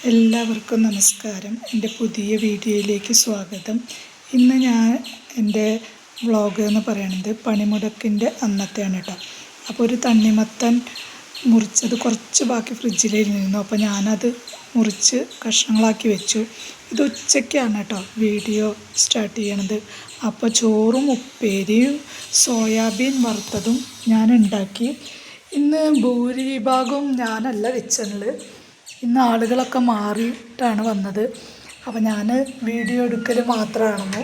എല്ലാവർക്കും നമസ്കാരം. എൻ്റെ പുതിയ വീഡിയോയിലേക്ക് സ്വാഗതം. ഇന്ന് ഞാൻ എൻ്റെ വ്ളോഗ് എന്ന് പറയുന്നത് പണിമുടക്കിൻ്റെ അന്നത്തെയാണ് കേട്ടോ. അപ്പോൾ ഒരു തണ്ണിമത്തൻ മുറിച്ചത് കുറച്ച് ബാക്കി ഫ്രിഡ്ജിലിരുന്നു. അപ്പോൾ ഞാനത് മുറിച്ച് കഷ്ണങ്ങളാക്കി വെച്ചു. ഇത് ഉച്ചയ്ക്കാണ് കേട്ടോ വീഡിയോ സ്റ്റാർട്ട് ചെയ്യണത്. അപ്പോൾ ചോറും ഉപ്പേരിയും സോയാബീൻ വറുത്തതും ഞാൻ ഉണ്ടാക്കി. ഇന്ന് ഭൂരിഭാഗവും ഞാനല്ല വെച്ചത്. ഇന്ന് ആളുകളൊക്കെ മാറിയിട്ടാണ് വന്നത്. അപ്പോൾ ഞാൻ വീഡിയോ എടുക്കൽ മാത്രമാണെന്നു,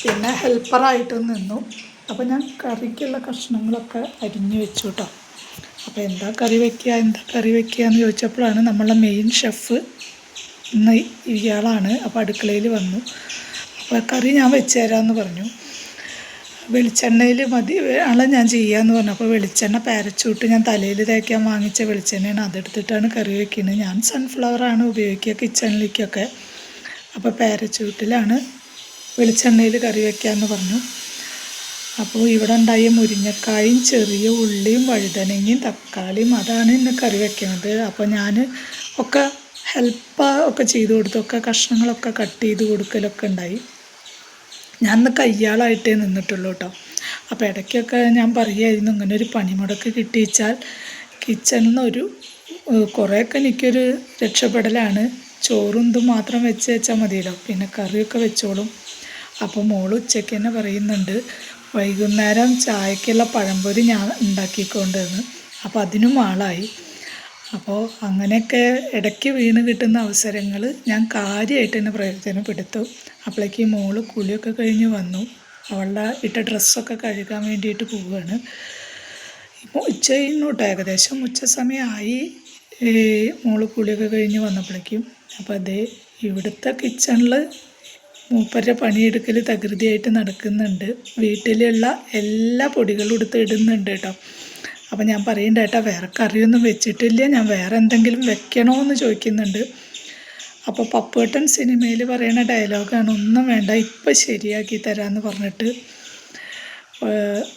പിന്നെ ഹെൽപ്പറായിട്ട് നിന്നു. അപ്പോൾ ഞാൻ കറിക്കുള്ള കഷ്ണങ്ങളൊക്കെ അരിഞ്ഞു വെച്ചു കേട്ടോ. അപ്പോൾ എന്താ കറി വയ്ക്കുക എന്ന് ചോദിച്ചപ്പോഴാണ് നമ്മളെ മെയിൻ ഷെഫ് ഇന്ന് ഇയാളാണ്. അപ്പോൾ അടുക്കളയിൽ വന്നു. അപ്പോൾ കറി ഞാൻ വെച്ച് തരാമെന്ന് പറഞ്ഞു. വെളിച്ചെണ്ണയിൽ മതി ആണ് ഞാൻ ചെയ്യാമെന്ന് പറഞ്ഞു. അപ്പോൾ വെളിച്ചെണ്ണ പാരച്ചൂട്ട് ഞാൻ തലയിൽ തേക്കാൻ വാങ്ങിച്ച വെളിച്ചെണ്ണയാണ്, അതെടുത്തിട്ടാണ് കറി വയ്ക്കുന്നത്. ഞാൻ സൺഫ്ലവറാണ് ഉപയോഗിക്കുക കിച്ചണിലേക്കൊക്കെ. അപ്പോൾ പാരച്ചൂട്ടിലാണ് വെളിച്ചെണ്ണയിൽ കറി വയ്ക്കാമെന്ന് പറഞ്ഞു. അപ്പോൾ ഇവിടെ ഉണ്ടായ മുരിങ്ങക്കായും ചെറിയ ഉള്ളിയും വഴുതനങ്ങയും തക്കാളിയും അതാണ് ഇന്ന് കറി വയ്ക്കുന്നത്. അപ്പോൾ ഞാൻ ഒക്കെ ഹെൽപ്പ് ഒക്കെ ചെയ്ത് കൊടുത്തു. ഒക്കെ കഷ്ണങ്ങളൊക്കെ കട്ട് ചെയ്ത് കൊടുക്കലൊക്കെ ഉണ്ടായി. ഞാൻ ഇന്ന് കയ്യാളായിട്ടേ നിന്നിട്ടുള്ളൂ കേട്ടോ. അപ്പോൾ ഇടയ്ക്കൊക്കെ ഞാൻ പറയുമായിരുന്നു, ഇങ്ങനെ ഒരു പണിമുടക്ക് കിട്ടിച്ചാൽ കിച്ചണിൽ നിന്ന് കുറേയൊക്കെ എനിക്കൊരു രക്ഷപ്പെടലാണ്. ചോറും ഇതും മാത്രം വെച്ചാൽ മതിയല്ലോ, പിന്നെ കറിയൊക്കെ വെച്ചോളും. അപ്പോൾ മോൾ ഉച്ചയ്ക്ക് തന്നെ പറയുന്നുണ്ട് വൈകുന്നേരം ചായക്കുള്ള പഴംപൊരി ഞാൻ ഉണ്ടാക്കിക്കൊണ്ടെന്ന്. അപ്പോൾ അതിനും ആളായി. അപ്പോൾ അങ്ങനെയൊക്കെ ഇടയ്ക്ക് വീണ് കിട്ടുന്ന അവസരങ്ങൾ ഞാൻ കാര്യമായിട്ട് തന്നെ പ്രയോജനപ്പെടുത്തു. അപ്പോഴേക്ക് മോള് കുളിയൊക്കെ കഴിഞ്ഞ് വന്നു. അവളുടെ ഇട്ട ഡ്രസ്സൊക്കെ കഴുകാൻ വേണ്ടിയിട്ട് പോവുകയാണ്. ഇപ്പോൾ ഉച്ച കഴിഞ്ഞു കേട്ടോ, ഏകദേശം ഉച്ച സമയമായി മോള് കുളിയൊക്കെ കഴിഞ്ഞ് വന്നപ്പോഴേക്കും. അപ്പോൾ അതേ ഇവിടുത്തെ കിച്ചണിൽ മൂപ്പരുടെ പണിയെടുക്കൽ തകൃതിയായിട്ട് നടക്കുന്നുണ്ട്. വീട്ടിലുള്ള എല്ലാ പൊടികളും എടുത്ത് ഇടുന്നുണ്ട് കേട്ടോ. അപ്പോൾ ഞാൻ പറയുന്നുണ്ട് ഏട്ടാ വേറെ കറിയൊന്നും വെച്ചിട്ടില്ല, ഞാൻ വേറെ എന്തെങ്കിലും വെക്കണോ എന്ന് ചോദിക്കുന്നുണ്ട്. അപ്പോൾ പപ്പുവേട്ടൻ സിനിമയിൽ പറയുന്ന ഡയലോഗാണ്, ഒന്നും വേണ്ട ഇപ്പം ശരിയാക്കി തരാമെന്ന് പറഞ്ഞിട്ട്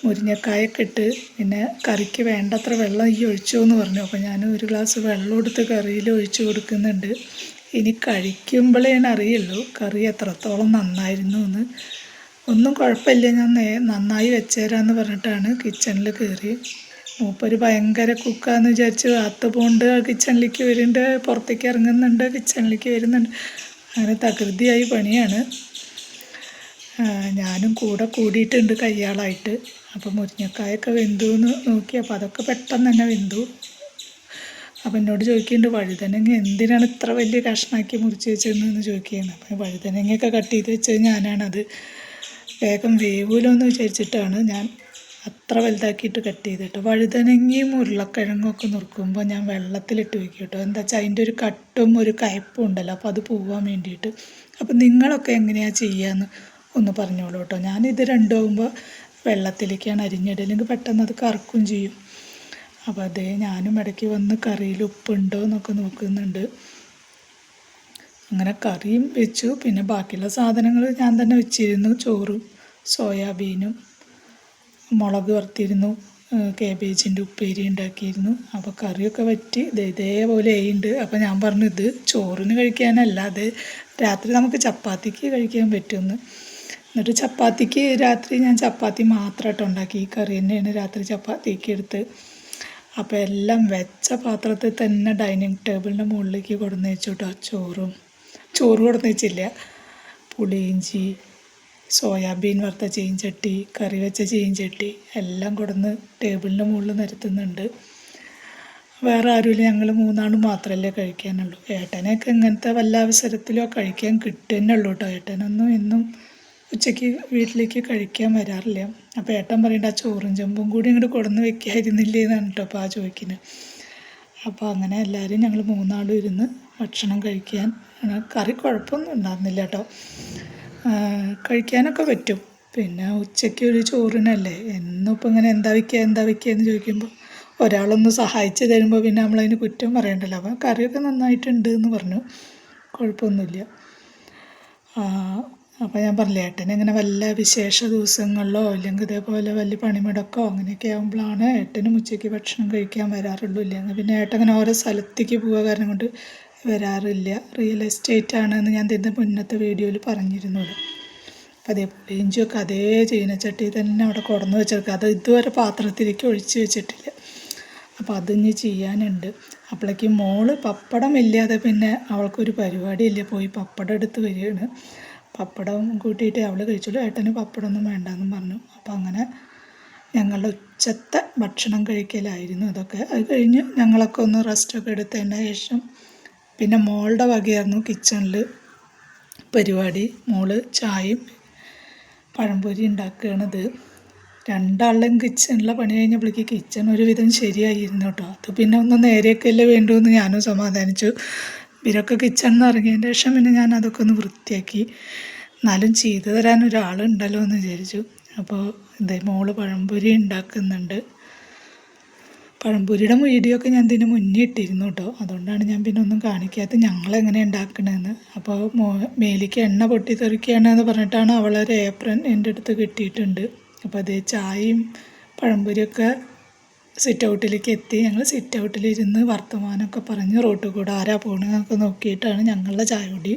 മുരിങ്ങക്കായൊക്കെ ഇട്ട് പിന്നെ കറിക്ക് വേണ്ടത്ര വെള്ളം ഈ ഒഴിച്ചോ എന്ന് പറഞ്ഞു. അപ്പോൾ ഞാൻ ഒരു ഗ്ലാസ് വെള്ളം എടുത്ത് കറിയിൽ ഒഴിച്ച് കൊടുക്കുന്നുണ്ട്. ഇനി കഴിക്കുമ്പോഴേണ് അറിയുള്ളൂ കറി എത്രത്തോളം നന്നായിരുന്നു എന്ന്. ഒന്നും കുഴപ്പമില്ല, ഞാൻ നന്നായി വെച്ചേരാന്ന് പറഞ്ഞിട്ടാണ് കിച്ചണിൽ കയറി. മൂപ്പര് ഭയങ്കര കുക്കാന്ന് വിചാരിച്ച് അകത്ത് പോണ്ട് കിച്ചണിലേക്ക് വരുന്നുണ്ട്, പുറത്തേക്ക് ഇറങ്ങുന്നുണ്ട്, കിച്ചണിലേക്ക് വരുന്നുണ്ട്. അങ്ങനെ തകൃതിയായി പണിയാണ്. ഞാനും കൂടെ കൂടിയിട്ടുണ്ട് കയ്യാളായിട്ട്. അപ്പോൾ മുരിങ്ങക്കായൊക്കെ വെന്തു എന്ന് നോക്കി. അപ്പോൾ അതൊക്കെ പെട്ടെന്ന് തന്നെ വെന്തു. അപ്പം എന്നോട് ചോദിക്കുന്നുണ്ട് വഴുതനങ്ങ എന്തിനാണ് ഇത്ര വലിയ കഷ്ണാക്കി മുറിച്ച് വെച്ചതെന്ന് ചോദിക്കുകയാണ്. അപ്പം വഴുതനങ്ങയൊക്കെ കട്ട് ചെയ്ത് വെച്ചത് ഞാനാണത്. വേഗം വേവൂലോ എന്ന് വിചാരിച്ചിട്ടാണ് ഞാൻ അത്ര വലുതാക്കിയിട്ട് കട്ട് ചെയ്തിട്ട്. വഴുതനങ്ങയും ഉരുളക്കിഴങ്ങും ഒക്കെ നുറുക്കുമ്പോൾ ഞാൻ വെള്ളത്തിലിട്ട് വയ്ക്കും കേട്ടോ. എന്താ വെച്ചാൽ അതിൻ്റെ ഒരു കട്ടും ഒരു കയ്പ്പും ഉണ്ടല്ലോ, അപ്പോൾ അത് പോകാൻ വേണ്ടിയിട്ട്. അപ്പം നിങ്ങളൊക്കെ എങ്ങനെയാണ് ചെയ്യാമെന്ന് ഒന്ന് പറഞ്ഞോളൂ കേട്ടോ. ഞാനിത് രണ്ടുമാകുമ്പോൾ വെള്ളത്തിലേക്കാണ് അരിഞ്ഞിടലെങ്കിൽ പെട്ടെന്ന് അത് കറക്കും ചെയ്യും. അപ്പോൾ അതേ ഞാനും ഇടയ്ക്ക് വന്ന് കറിയിൽ ഉപ്പുണ്ടോ എന്നൊക്കെ നോക്കുന്നുണ്ട്. അങ്ങനെ കറിയും വെച്ചു. പിന്നെ ബാക്കിയുള്ള സാധനങ്ങൾ ഞാൻ തന്നെ വെച്ചിരുന്നു. ചോറും സോയാബീനും മുളക് വറുത്തിരുന്നു, കേബേജിൻ്റെ ഉപ്പേരി ഉണ്ടാക്കിയിരുന്നു. അപ്പോൾ കറിയൊക്കെ വറ്റി ഇതേപോലെ ആയിട്ടുണ്ട്. അപ്പോൾ ഞാൻ പറഞ്ഞു ഇത് ചോറിന് കഴിക്കാനല്ല, അത് രാത്രി നമുക്ക് ചപ്പാത്തിക്ക് കഴിക്കാൻ പറ്റുമെന്ന്. എന്നിട്ട് ചപ്പാത്തിക്ക് രാത്രി ഞാൻ ചപ്പാത്തി മാത്രമായിട്ട് ഉണ്ടാക്കി. ഈ കറി തന്നെയാണ് രാത്രി ചപ്പാത്തിക്ക് എടുത്ത്. അപ്പോൾ എല്ലാം വെച്ച പാത്രത്തിൽ തന്നെ ഡൈനിങ് ടേബിളിൻ്റെ മുകളിലേക്ക് കൊടുന്ന് വെച്ചു കേട്ടോ. ചോറ് കൊടുന്ന് വെച്ചില്ല, പുളിയിഞ്ചി, സോയാബീൻ വറുത്ത ചീഞ്ചട്ടി, കറി വെച്ച ചീഞ്ചട്ടി എല്ലാം കൊടുന്ന് ടേബിളിൻ്റെ മുകളിൽ നിരത്തുന്നുണ്ട്. വേറെ ആരുമില്ല, ഞങ്ങൾ മൂന്നാളും മാത്രമല്ലേ കഴിക്കാനുള്ളൂ. ഏട്ടനെയൊക്കെ ഇങ്ങനത്തെ വല്ല അവസരത്തിലോ കഴിക്കാൻ കിട്ടുന്നുള്ളൂ കേട്ടോ. ഏട്ടനൊന്നും എന്നും ഉച്ചയ്ക്ക് വീട്ടിലേക്ക് കഴിക്കാൻ വരാറില്ല. അപ്പോൾ ഏട്ടൻ പറയേണ്ട ആ ചോറും ചെമ്പും കൂടി ഇങ്ങോട്ട് കൊടുന്ന് വെക്കായിരുന്നില്ലേ എന്നാണ് കേട്ടോ അപ്പോൾ ആ ചോദിക്കുന്നത്. അപ്പോൾ അങ്ങനെ എല്ലാവരും ഞങ്ങൾ മൂന്നാളും ഇരുന്ന് ഭക്ഷണം കഴിക്കാൻ. കറി കുഴപ്പമൊന്നും ഉണ്ടായിരുന്നില്ല കേട്ടോ, കഴിക്കാനൊക്കെ പറ്റും. പിന്നെ ഉച്ചയ്ക്ക് ഒരു ചോറിനല്ലേ എന്നും ഇപ്പം ഇങ്ങനെ എന്താ വയ്ക്കുക എന്ന് ചോദിക്കുമ്പോൾ ഒരാളൊന്ന് സഹായിച്ച് തരുമ്പോൾ പിന്നെ നമ്മളതിന് കുറ്റം പറയണ്ടല്ലോ. അപ്പം കറിയൊക്കെ നന്നായിട്ടുണ്ട് എന്ന് പറഞ്ഞു, കുഴപ്പമൊന്നുമില്ല. അപ്പോൾ ഞാൻ പറഞ്ഞില്ലേ ഏട്ടന് ഇങ്ങനെ വല്ല വിശേഷ ദിവസങ്ങളിലോ അല്ലെങ്കിൽ ഇതേപോലെ വലിയ പണിമുടക്കോ അങ്ങനെയൊക്കെ ആകുമ്പോഴാണ് ഏട്ടനും ഉച്ചയ്ക്ക് ഭക്ഷണം കഴിക്കാൻ വരാറുള്ളൂ. ഇല്ലെങ്കിൽ പിന്നെ ഏട്ടൻ അങ്ങനെ ഓരോ സ്ഥലത്തേക്ക് പോവുക കാരണം കൊണ്ട് വരാറില്ല. റിയൽ എസ്റ്റേറ്റ് ആണെന്ന് ഞാൻ ഇതിൻ്റെ മുന്നത്തെ വീഡിയോയിൽ പറഞ്ഞിരുന്നുള്ളൂ. അപ്പോൾ അതേപോലെ ഇഞ്ചിയൊക്കെ അതേ ചീനച്ചട്ടി തന്നെ അവിടെ കൊടന്ന് വെച്ചെടുക്കുക. അത് ഇതുവരെ പാത്രത്തിലേക്ക് ഒഴിച്ച് വെച്ചിട്ടില്ല. അപ്പോൾ അതിഞ്ഞ് ചെയ്യാനുണ്ട്. അപ്പോഴേക്കും മോള് പപ്പടം ഇല്ലാതെ പിന്നെ അവൾക്കൊരു പരിപാടിയില്ല. പോയി പപ്പടം എടുത്ത് വരികയാണ്. പപ്പടം കൂട്ടിയിട്ട് അവൾ കഴിച്ചുള്ളൂ. ഏട്ടന് പപ്പടമൊന്നും വേണ്ടെന്നും പറഞ്ഞു. അപ്പോൾ അങ്ങനെ ഞങ്ങളുടെ ഉച്ചത്തെ ഭക്ഷണം കഴിക്കലായിരുന്നു അതൊക്കെ. അത് കഴിഞ്ഞ് ഞങ്ങളൊക്കെ ഒന്ന് റെസ്റ്റൊക്കെ എടുത്തതിന് ശേഷം പിന്നെ മോളുടെ വകയായിരുന്നു കിച്ചണിൽ പരിപാടി. മോള് ചായയും പഴംപൊരി ഉണ്ടാക്കുകയാണിത്. രണ്ടാളുടെയും കിച്ചണിലെ പണി കഴിഞ്ഞപ്പോഴേക്ക് കിച്ചൺ ഒരുവിധം ശരിയായിരുന്നു കേട്ടോ. അത് പിന്നെ ഒന്ന് നേരെയൊക്കെയല്ലേ വേണ്ടൂ എന്ന് ഞാനും സമാധാനിച്ചു. ഇവരൊക്കെ കിച്ചണിൽ നിന്ന് ഇറങ്ങിയതിന് ശേഷം പിന്നെ ഞാൻ അതൊക്കെ ഒന്ന് വൃത്തിയാക്കി. എന്നാലും ചെയ്തു തരാൻ ഒരാളുണ്ടല്ലോ എന്ന് വിചാരിച്ചു. അപ്പോൾ മോള് പഴംപൊരി ഉണ്ടാക്കുന്നുണ്ട്. പഴംപൊരിയുടെ വീഡിയോ ഒക്കെ ഞാൻ ഇതിന് മുന്നേ ഇട്ടിരുന്നു കേട്ടോ. അതുകൊണ്ടാണ് ഞാൻ പിന്നെ ഒന്നും കാണിക്കാത്ത ഞങ്ങളെങ്ങനെ ഉണ്ടാക്കണമെന്ന്. അപ്പോൾ മേലിക്ക് എണ്ണ പൊട്ടിത്തെറിക്കുകയാണെന്ന് പറഞ്ഞിട്ടാണ് അവളൊരു ഏപ്രൻ എൻ്റെ അടുത്ത് കിട്ടിയിട്ടുണ്ട്. അപ്പോൾ അതേ ചായയും പഴംപൊരിയൊക്കെ സിറ്റ് ഔട്ടിലേക്ക് എത്തി. ഞങ്ങൾ സിറ്റ് ഔട്ടിലിരുന്ന് വർത്തമാനമൊക്കെ പറഞ്ഞ് റോട്ടിൽ കൂടെ ആരാ പോകണമെന്നൊക്കെ നോക്കിയിട്ടാണ് ഞങ്ങളുടെ ചായ കുടി.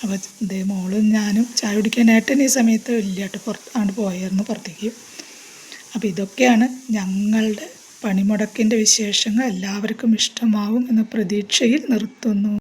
അപ്പോൾ മോളും ഞാനും ചായ കുടിക്കാനായിട്ട് ഈ സമയത്ത് ഇല്ല കേട്ടോ, അങ്ങോട്ട് പോയായിരുന്നു പുറത്തേക്ക്. അപ്പോൾ ഇതൊക്കെയാണ് ഞങ്ങളുടെ പണിമുടക്കിൻ്റെ വിശേഷങ്ങൾ. എല്ലാവർക്കും ഇഷ്ടമാവും എന്ന പ്രതീക്ഷയിൽ നിർത്തുന്നു.